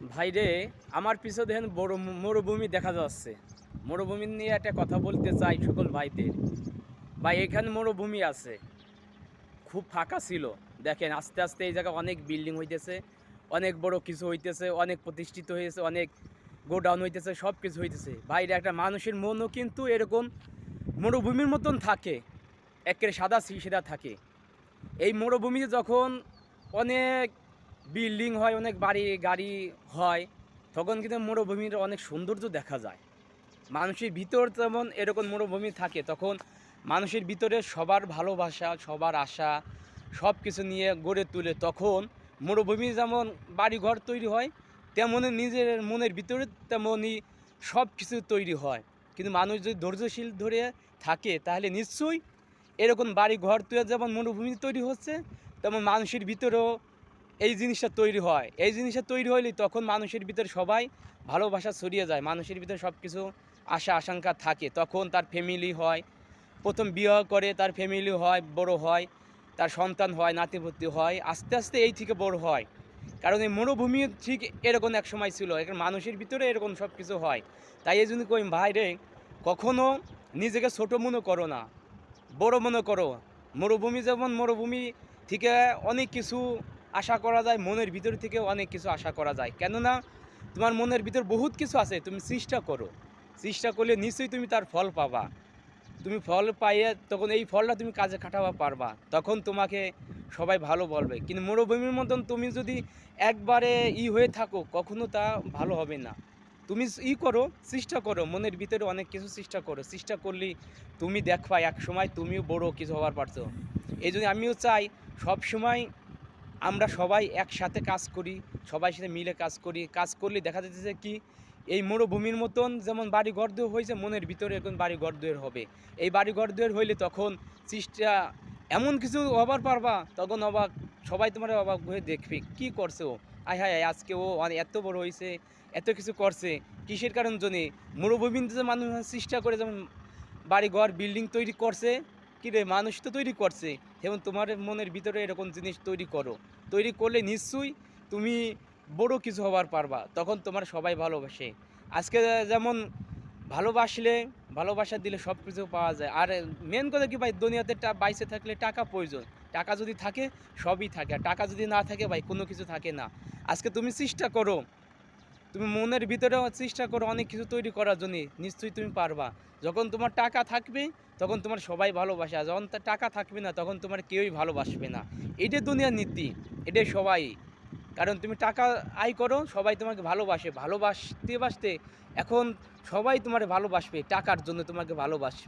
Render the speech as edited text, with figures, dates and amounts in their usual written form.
ভাইরে, আমার পিছু দেখেন বড় মরুভূমি দেখা যাচ্ছে। মরুভূমি নিয়ে একটা কথা বলতে চাই সকল ভাইদের। ভাই, এখানে মরুভূমি আছে, খুব ফাঁকা ছিল। দেখেন আস্তে আস্তে এই জায়গায় অনেক বিল্ডিং হইতেছে, অনেক বড় কিছু হইতেছে, অনেক প্রতিষ্ঠিত হয়েছে, অনেক গোডাউন হইতেছে, সব কিছু হইতেছে। ভাইরে, একটা মানুষের মনও কিন্তু এরকম মরুভূমির মতন থাকে, একেবারে সাদা সিধা থাকে। এই মরুভূমিতে যখন অনেক বিল্ডিং হয়, অনেক বাড়ি গাড়ি হয়, তখন কিন্তু মরুভূমির অনেক সৌন্দর্য দেখা যায়। মানুষের ভিতর যেমন এরকম মরুভূমি থাকে, তখন মানুষের ভিতরে সবার ভালোবাসা, সবার আশা, সব কিছু নিয়ে গড়ে তুলে। তখন মরুভূমি যেমন বাড়িঘর তৈরি হয়, তেমনই নিজের মনের ভিতরে তেমনই সব কিছু তৈরি হয়। কিন্তু মানুষ যদি ধৈর্যশীল ধরে থাকে, তাহলে নিশ্চয়ই এরকম বাড়ি ঘর তৈরি যেমন মরুভূমি তৈরি হচ্ছে, তেমন মানুষের ভিতরেও এই জিনিসটা তৈরি হয়। এই জিনিসটা তৈরি হলে তখন মানুষের ভিতরে সবাই ভালোবাসা ছড়িয়ে যায়, মানুষের ভিতরে সব কিছু আশা আকাঙ্ক্ষা থাকে। তখন তার ফ্যামিলি হয়, প্রথম বিবাহ করে, তার ফ্যামিলি হয়, বড় হয়, তার সন্তান হয়, নাতিপুতি হয়, আস্তে আস্তে এই থেকে বড় হয়। কারণ এই মরুভূমি ঠিক এরকম এক সময় ছিল, এখন মানুষের ভিতরে এরকম সব কিছু হয়। তাই এই জন্য কই ভাই রে, কখনো নিজেকে ছোট মনে করো না, বড় মনে করো। মরুভূমি যেমন মরুভূমি থেকে অনেক কিছু আশা করা যায়, মনের ভিতর থেকে অনেক কিছু আশা করা যায়। কেননা তোমার মনের ভিতর বহুত কিছু আছে, তুমি চেষ্টা করো, চেষ্টা করলে নিশ্চয়ই তুমি তার ফল পাবা। তুমি ফল পাইয়ে তখন এই ফলটা তুমি কাজে খাটাবা পারবা, তখন তোমাকে সবাই ভালো বলবে। কিন্তু মরুভূমির মতন তুমি যদি একবারে হয়ে থাকো, কখনো তা ভালো হবে না। তুমি করো, চেষ্টা করো, মনের ভিতরে অনেক কিছু চেষ্টা করো, চেষ্টা করলেই তুমি দেখবা এক সময় তুমিও বড় কিছু হবার পারছো। এই জন্য আমিও চাই সব সময় আমরা সবাই একসাথে কাজ করি, সবাই সাথে মিলে কাজ করি। কাজ করলে দেখা যাচ্ছে কি, এই মরুভূমির মতন যেমন বাড়ি ঘর দুয়ার হয়েছে, মনের ভিতরে এখন বাড়ি ঘর দুয়ার হবে। এই বাড়ি ঘর দুয়ার হইলে তখন চেষ্টা এমন কিছু হবার পারবা, তখন অবাক, সবাই তোমার অবাক হয়ে দেখবে কি করছে ও, আয় হায় আজকে ও এত বড় হয়েছে, এত কিছু করছে, কিসের কারণ জন্যে? মরুভূমিতে যে মানুষ চেষ্টা করে যেমন বাড়ি ঘর বিল্ডিং তৈরি করছে, কী রে, মানুষ তো তৈরি করছে। যেমন তোমার মনের ভিতরে এরকম জিনিস তৈরি করো, তৈরি করলে নিশ্চয়ই তুমি বড় কিছু হবার পারবা, তখন তোমার সবাই ভালোবাসে। আজকে যেমন ভালোবাসলে, ভালোবাসা দিলে সব কিছু পাওয়া যায়। আর মেন কথা কি ভাই, দুনিয়াতে বাইসে থাকলে টাকা প্রয়োজন। টাকা যদি থাকে সবই থাকে, আর টাকা যদি না থাকে ভাই কোনো কিছু থাকে না। আজকে তুমি চেষ্টা করো, তুমি মনের ভিতরে চেষ্টা করো অনেক কিছু তৈরি করার জন্য, নিশ্চয়ই তুমি পারবা। যখন তোমার টাকা থাকবে তখন তোমার সবাই ভালোবাসে, আর যখন টাকা থাকবে না তখন তোমার কেউই ভালোবাসবে না। এটাই দুনিয়ার নীতি, এটাই সবাই। কারণ তুমি টাকা আয় করো, সবাই তোমাকে ভালোবাসে, ভালোবাসতে বাসতে এখন সবাই তোমার ভালোবাসবে, টাকার জন্য তোমাকে ভালোবাসবে।